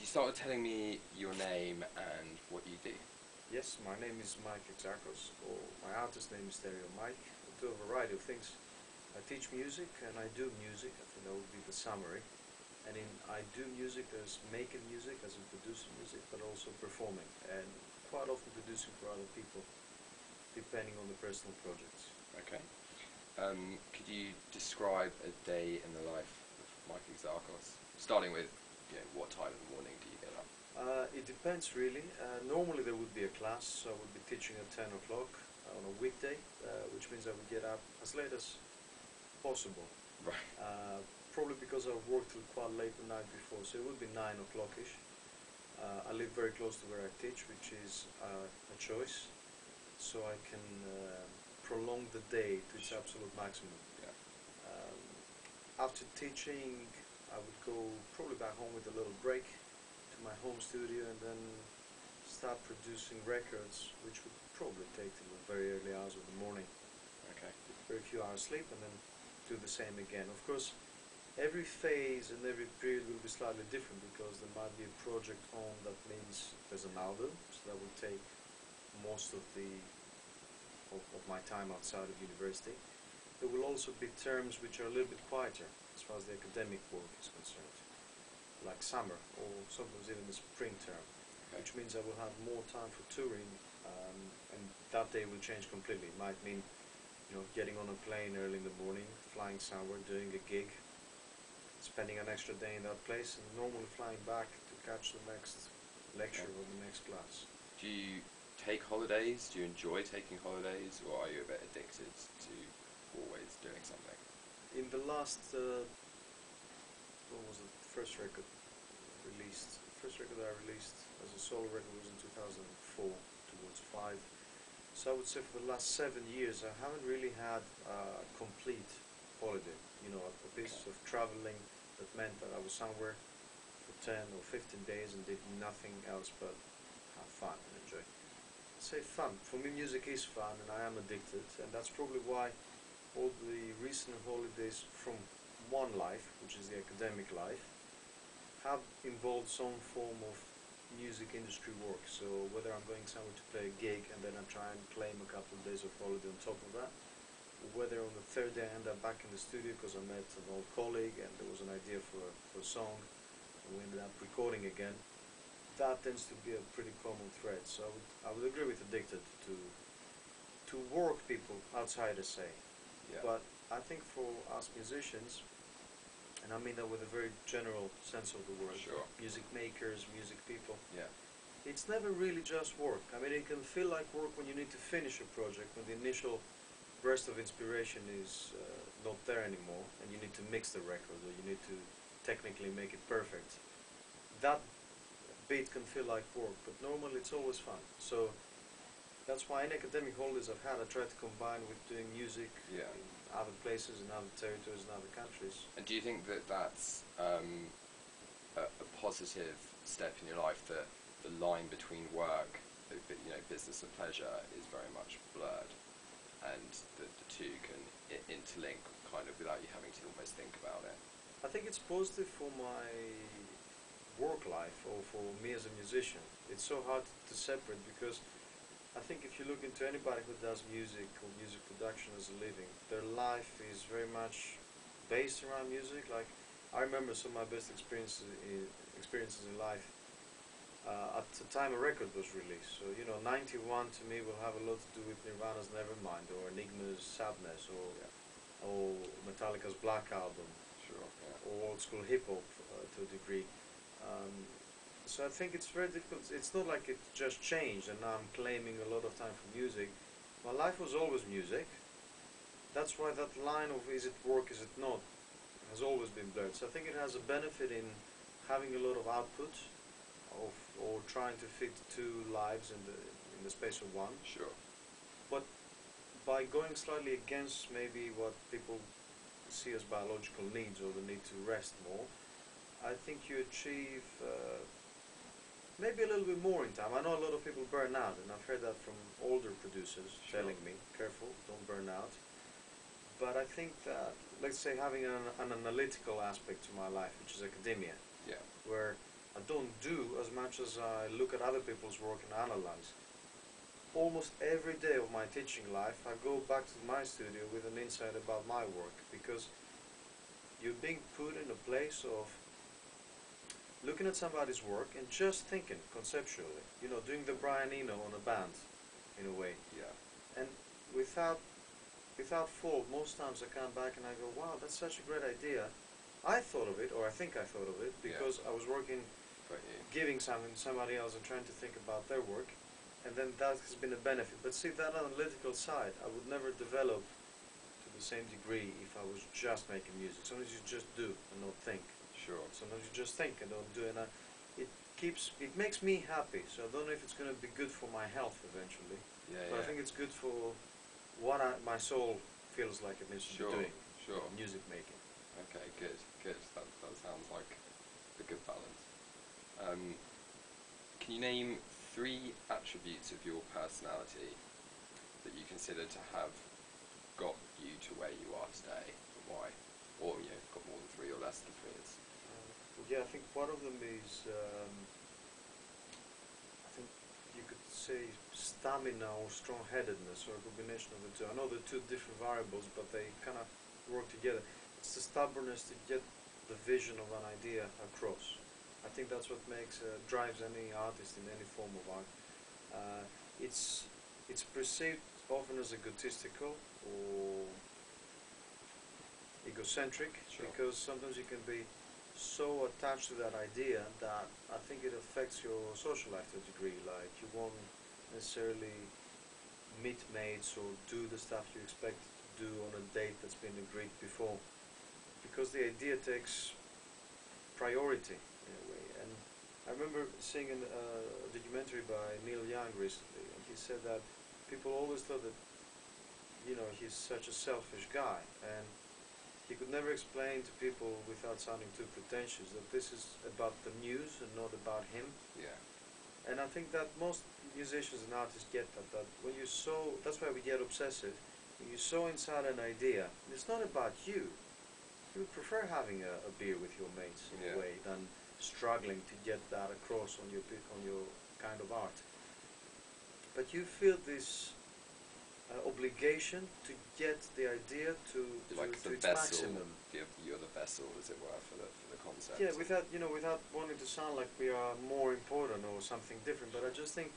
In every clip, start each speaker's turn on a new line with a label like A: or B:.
A: you start with telling me your name and what you do?
B: Yes, my name is Mike Exarchos, or my artist name is Stereo Mike. I do a variety of things. I teach music and I do music. I think that would be the summary. And I do music as making music, as in producing music, but also performing and quite often producing for other people, depending on the personal projects.
A: Okay. Could you describe a day in the life of Mike Exarchos? Starting with, what time in the morning do you get up?
B: It depends really. Normally there would be a class, so I would be teaching at 10 o'clock on a weekday, which means I would get up as late as possible.
A: Right.
B: Probably because I've worked till quite late the night before, so it would be 9 o'clock-ish. I live very close to where I teach, which is a choice, so I can prolong the day to its absolute maximum.
A: Yeah.
B: After teaching, I would go probably back home with a little break to my home studio and then start producing records, which would probably take till the very early hours of the morning.
A: Okay.
B: Very few hours sleep and then do the same again. Of course, every phase and every period will be slightly different because there might be a project on that means there's an album, so that will take most of my time outside of university. There will also be terms which are a little bit quieter as far as the academic work is concerned, like summer or sometimes even the spring term,
A: Okay.
B: which means I will have more time for touring, and that day will change completely. It might mean getting on a plane early in the morning, flying somewhere, doing a gig, spending an extra day in that place, and normally flying back to catch the next lecture or the next class.
A: Do you take holidays? Do you enjoy taking holidays, or are you a bit addicted to always doing something?
B: In the last, what was it, first record released? The first record I released as a solo record was in 2004, towards 5. So I would say for the last 7 years I haven't really had a complete holiday. A piece of traveling that meant that I was somewhere for 10 or 15 days and did nothing else but have fun and enjoy. I say fun. For me music is fun and I am addicted, and that's probably why all the recent holidays from one life, which is the academic life, have involved some form of music industry work. So whether I'm going somewhere to play a gig and then I try and claim a couple of days of holiday on top of that, or whether on the third day I end up back in the studio because I met an old colleague and there was an idea for a song and we ended up recording again, that tends to be a pretty common thread. So I would agree with addicted to work people outsiders say.
A: Yeah.
B: But I think for us musicians, and I mean that with a very general sense of the word,
A: Sure.
B: music makers, music people,
A: Yeah.
B: it's never really just work. I mean, it can feel like work when you need to finish a project, when the initial burst of inspiration is not there anymore, and you need to mix the record, or you need to technically make it perfect. That bit can feel like work, but normally it's always fun. So that's why in academic holidays I've had, I try to combine with doing music
A: Yeah.
B: in other places, in other territories, in other countries.
A: And do you think that that's a positive step in your life, that the line between work, business and pleasure, is very much blurred, and that the two can interlink kind of without you having to almost think about it?
B: I think it's positive for my work life or for me as a musician. It's so hard to separate because I think if you look into anybody who does music or music production as a living, their life is very much based around music. Like, I remember some of my best experiences in life at the time a record was released. So 91 to me will have a lot to do with Nirvana's Nevermind, or Enigma's Sadness, or Metallica's Black Album,
A: Sure. Yeah.
B: or old school hip hop to a degree. So I think it's very difficult. It's not like it just changed and now I'm claiming a lot of time for music. My life was always music. That's why that line of is it work, is it not, has always been blurred. So I think it has a benefit in having a lot of output or trying to fit two lives in the space of one.
A: Sure.
B: But by going slightly against maybe what people see as biological needs, or the need to rest more, I think you achieve maybe a little bit more in time. I know a lot of people burn out, and I've heard that from older producers.
A: Sure.
B: Telling me, careful, don't burn out. But I think that, let's say, having an analytical aspect to my life, which is academia,
A: Yeah.
B: where I don't do as much as I look at other people's work and analyze. Almost every day of my teaching life, I go back to my studio with an insight about my work, because you're being put in a place of looking at somebody's work and just thinking conceptually, doing the Brian Eno on a band, in a way.
A: Yeah.
B: And without fault, most times I come back and I go, wow, that's such a great idea. I thought of it, or I think I thought of it, because I was working, giving something to somebody else and trying to think about their work, and then that has been a benefit. But see, that analytical side, I would never develop to the same degree if I was just making music. Sometimes you just do and not think.
A: Sure.
B: Sometimes you just think and don't do, and it makes me happy. So I don't know if it's going to be good for my health eventually, but I think it's good for what my soul feels like it needs to be doing.
A: Sure.
B: Music making.
A: Okay, good. That sounds like a good balance. Can you name 3 attributes of your personality that you consider to have got you to where you are today, and why? Or got more than 3 or less than 3.
B: Yeah, I think one of them is, I think you could say stamina or strong-headedness, or a combination of the two. I know they're 2 different variables, but they kind of work together. It's the stubbornness to get the vision of an idea across. I think that's what drives any artist in any form of art. It's perceived often as egotistical or egocentric, because sometimes you can be so attached to that idea that I think it affects your social life to a degree. Like, you won't necessarily meet mates or do the stuff you expect to do on a date that's been agreed before, because the idea takes priority in a way. And I remember seeing a documentary by Neil Young recently, and he said that people always thought that he's such a selfish guy, and he could never explain to people, without sounding too pretentious, that this is about the muse and not about him.
A: Yeah.
B: And I think that most musicians and artists get that when you that's why we get obsessive. When you sow inside an idea, it's not about you. You would prefer having a beer with your mates in a way than struggling to get that across on your kind of art. But you feel this obligation to get the idea to its maximum.
A: You're the vessel, as it were, for the concept.
B: Yeah, without wanting to sound like we are more important or something different, but I just think,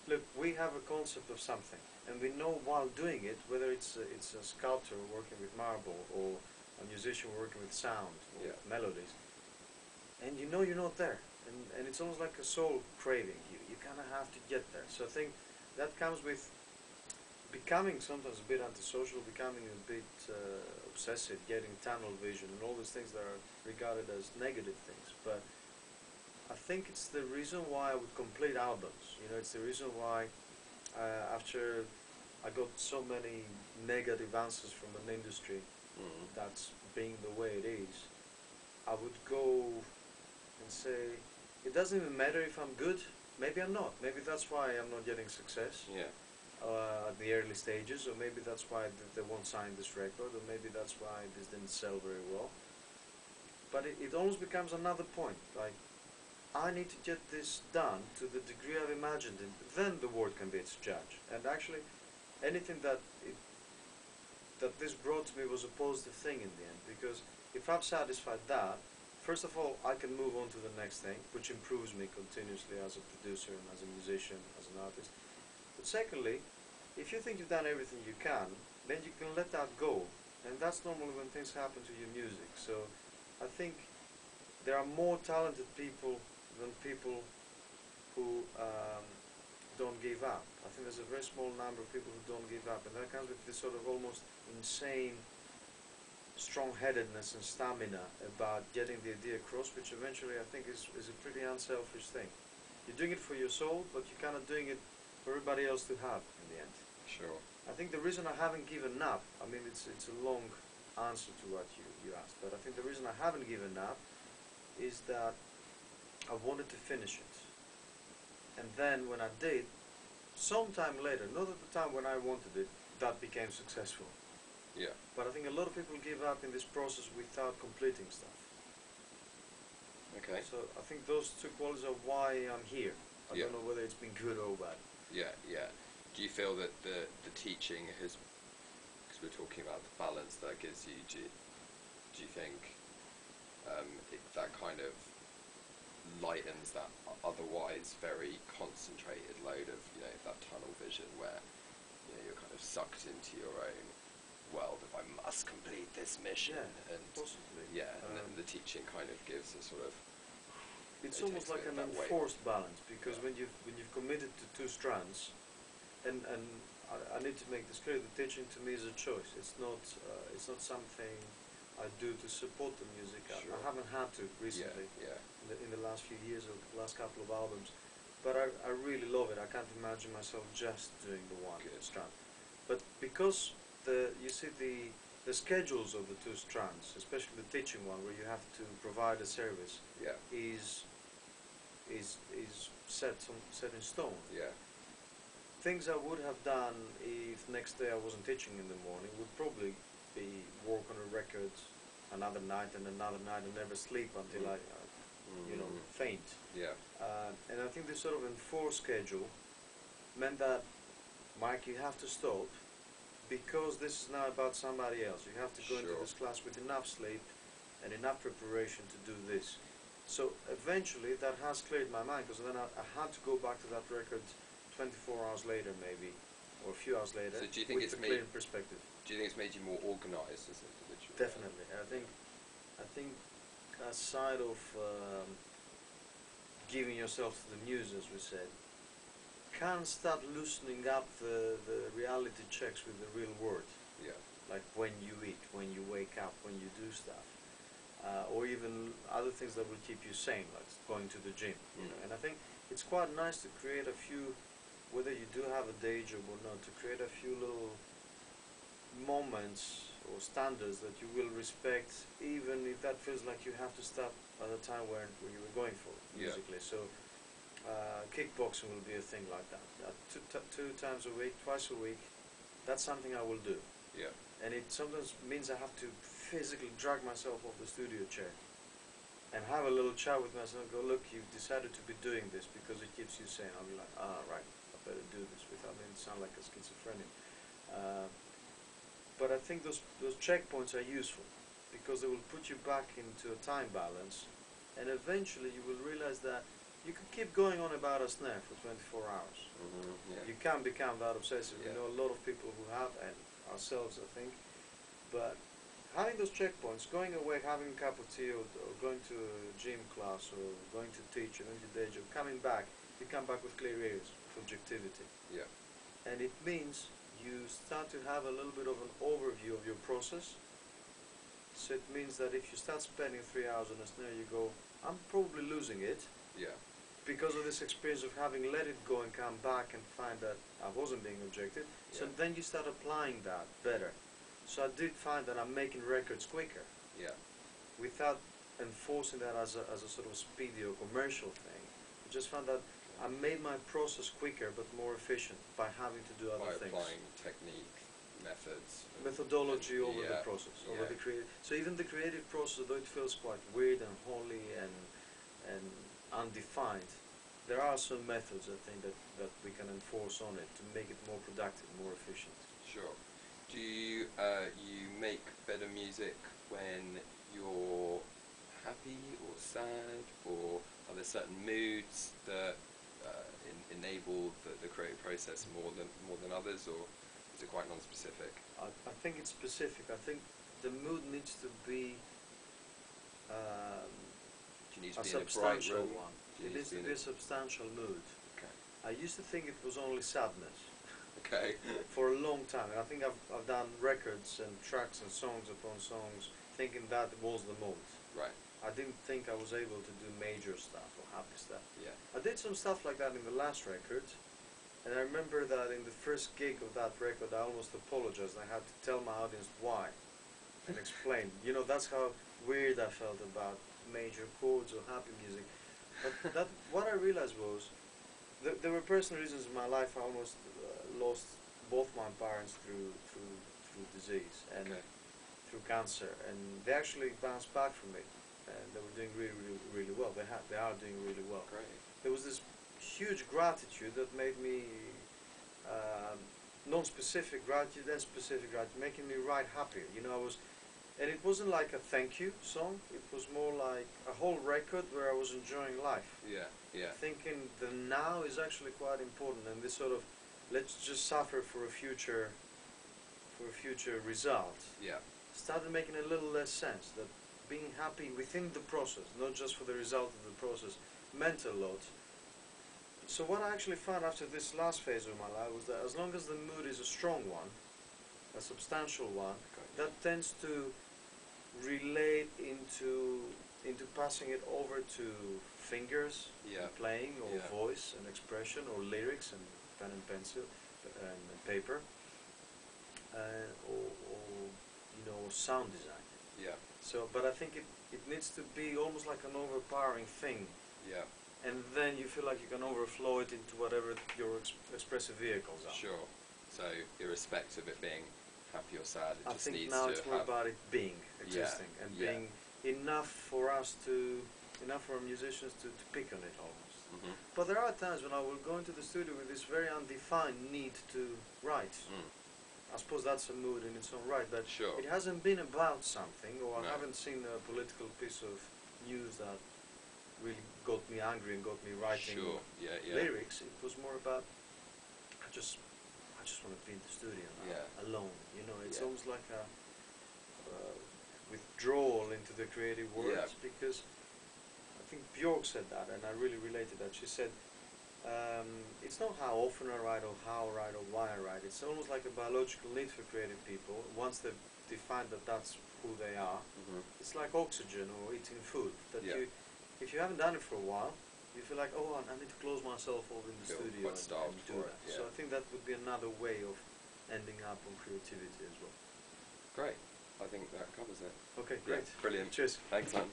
B: look, we have a concept of something, and we know while doing it, whether it's a sculptor working with marble or a musician working with sound or with melodies, and you're not there, and it's almost like a soul craving. You kind of have to get there. So I think that comes with becoming sometimes a bit antisocial, becoming a bit obsessive, getting tunnel vision, and all these things that are regarded as negative things. But I think it's the reason why I would complete albums. It's the reason why after I got so many negative answers from an industry that's being the way it is, I would go and say, it doesn't even matter if I'm good. Maybe I'm not. Maybe that's why I'm not getting success.
A: Yeah.
B: At the early stages, or maybe that's why they won't sign this record, or maybe that's why this didn't sell very well. But it almost becomes another point, like, I need to get this done to the degree I've imagined it, then the world can be its judge. And actually, anything that this brought to me was a positive thing in the end, because if I've satisfied that, first of all, I can move on to the next thing, which improves me continuously as a producer and as a musician, as an artist. But secondly, if you think you've done everything you can, then you can let that go. And that's normally when things happen to your music. So I think there are more talented people than people who don't give up. I think there's a very small number of people who don't give up. And that comes with this sort of almost insane strong-headedness and stamina about getting the idea across, which eventually I think is a pretty unselfish thing. You're doing it for your soul, but you're kind of doing it for everybody else to have in the end.
A: Sure.
B: I think the reason I haven't given up, I mean, it's a long answer to what you asked, but I think the reason I haven't given up is that I wanted to finish it. And then when I did, sometime later, not at the time when I wanted it, that became successful.
A: Yeah.
B: But I think a lot of people give up in this process without completing stuff.
A: Okay.
B: So I think those two qualities are why I'm here. I
A: Yeah.
B: don't know whether it's been good or bad.
A: Yeah. Yeah. Do you feel that the teaching has, because we're talking about the balance that gives you, do you think that kind of lightens that otherwise very concentrated load of, that tunnel vision where, you're kind of sucked into your own world of, I must complete this mission,
B: Yeah,
A: and
B: possibly.
A: yeah, and then the teaching kind of gives a sort of,
B: It's
A: it
B: almost
A: takes
B: like an
A: that weight
B: enforced
A: off.
B: balance, because
A: Yeah.
B: when you've committed to two strands, and I need to make this clear, the teaching to me is a choice. It's not something I do to support the music.
A: Sure.
B: I haven't had to recently,
A: Yeah. Yeah.
B: in the last few years or the last couple of albums, but I really love it. I can't imagine myself just doing the one
A: Good.
B: strand. But because you see the schedules of the two strands, especially the teaching one, where you have to provide a service,
A: Yeah.
B: is set in stone.
A: Yeah.
B: Things I would have done if next day I wasn't teaching in the morning would probably be work on a record another night and never sleep until I faint.
A: Yeah.
B: And I think this sort of enforced schedule meant that, Mike, you have to stop because this is now about somebody else. You have to go into
A: Sure.
B: this class with enough sleep and enough preparation to do this. So eventually that has cleared my mind, because then I had to go back to that record 24 hours later maybe, or a few hours later,
A: So do you think
B: with
A: it's
B: a
A: made-
B: clear perspective.
A: Do you think it's made you more organised as an individual?
B: Definitely. I think aside of giving yourself to the muse, as we said, can start loosening up the reality checks with the real world.
A: Yeah.
B: Like when you eat, when you wake up, when you do stuff, or even other things that will keep you sane, like going to the gym. And I think it's quite nice to create a few, whether you do have a day job or not, to create a few little moments or standards that you will respect, even if that feels like you have to stop at a time where you were going for musically. So kickboxing will be a thing like that. Two times a week, twice a week, that's something I will do.
A: Yeah.
B: And it sometimes means I have to physically drag myself off the studio chair and have a little chat with myself and go, look, you've decided to be doing this because it keeps you sane. I'll be like, right, I better do this without making it sound like a schizophrenic. But I think those checkpoints are useful because they will put you back into a time balance, and eventually you will realize that you can keep going on about a snare for 24 hours.
A: Yeah.
B: You can become that obsessive.
A: Yeah.
B: We know a lot of people who have, and ourselves, I think. But having those checkpoints, going away, having a cup of tea, or going to a gym class, or going to teach, or going to day job, coming back, you come back with clear ears, with objectivity.
A: Yeah.
B: And it means you start to have a little bit of an overview of your process. So it means that if you start spending 3 hours on a snare, you go, I'm probably losing it,
A: Yeah.
B: because of this experience of having let it go and come back and find that I wasn't being objective. So
A: Yeah.
B: then you start applying that better. So I did find that I'm making records quicker
A: Yeah.
B: without enforcing that as a sort of speedy or commercial thing. I just found that I made my process quicker but more efficient by having to do other
A: By
B: things.
A: applying technique, methods,
B: Methodology over the
A: Yeah.
B: process, over
A: Yeah.
B: the creative. So even the creative process, although it feels quite weird and holy and undefined, there are some methods I think that we can enforce on it to make it more productive, more efficient.
A: Sure. Do you make better music when you're happy or sad, or are there certain moods that enable the creative process more than others, or is it quite non-specific?
B: I think it's specific. I think the mood needs to be
A: Do you need to
B: a
A: be in a bright
B: substantial
A: room?
B: one.
A: Do you
B: It
A: need
B: needs
A: to
B: to
A: be
B: be
A: in
B: a substantial mood.
A: Okay.
B: I used to think it was only sadness
A: Okay.
B: for a long time, and I think I've done records and tracks and songs upon songs thinking that was the mood.
A: Right.
B: I didn't think I was able to do major stuff or happy stuff.
A: Yeah.
B: I did some stuff like that in the last record, and I remember that in the first gig of that record I almost apologized. I had to tell my audience why and explain. That's how weird I felt about major chords or happy music. But what I realized was there were personal reasons in my life. I almost lost both my parents through disease and
A: Okay.
B: through cancer, and they actually bounced back from it. and they were doing really, really, really well. They are doing really well.
A: Great.
B: There was this huge gratitude that made me um, non-specific gratitude and specific gratitude, making me write happier. You know, and it wasn't like a thank you song. It was more like a whole record where I was enjoying life.
A: Yeah, yeah,
B: Thinking the now is actually quite important, and this sort of let's just suffer for a future result
A: yeah,
B: started making a little less sense. That being happy within the process, not just for the result of the process, meant a lot. So what I actually found after this last phase of my life was that as long as the mood is a strong one, a substantial one, that tends to relate into passing it over to fingers,
A: yeah,
B: and playing, or
A: yeah,
B: voice and expression, or lyrics and pen and pencil and paper, or you know, sound design.
A: yeah,
B: So, but I think it needs to be almost like an overpowering thing,
A: yeah.
B: and then you feel like you can overflow it into whatever your expressive vehicles are.
A: Sure. So irrespective of it being happy or sad, it
B: I
A: just
B: think
A: needs
B: now
A: to
B: it's more
A: have.
B: about it being, existing, and
A: yeah.
B: being enough for musicians to pick on it almost.
A: Mhm.
B: But there are times when I will go into the studio with this very undefined need to write.
A: Mm.
B: I suppose that's a mood in its own right, but
A: Sure.
B: it hasn't been about something, or
A: No.
B: I haven't seen a political piece of news that really got me angry and got me writing
A: Sure. Yeah. Yeah.
B: lyrics. It was more about I just want to be in the studio now,
A: Yeah.
B: alone. You know, it's
A: Yeah.
B: almost like a withdrawal into the creative world,
A: Yeah.
B: because I think Björk said that, and I really related that. She said, it's not how often I write or how I write or why I write. It's almost like a biological need for creative people. Once they've defined that that's who they are,
A: Mhm.
B: it's like oxygen or eating food. That
A: Yeah.
B: if you haven't done it for a while, you feel like, oh, I need to close myself over in the
A: Feel
B: studio
A: quite
B: and
A: starved
B: do
A: for
B: that.
A: it,
B: So
A: yeah.
B: I think that would be another way of ending up on creativity as well.
A: Great. I think that covers it.
B: Okay,
A: Yeah,
B: great.
A: brilliant.
B: Cheers.
A: Thanks, man.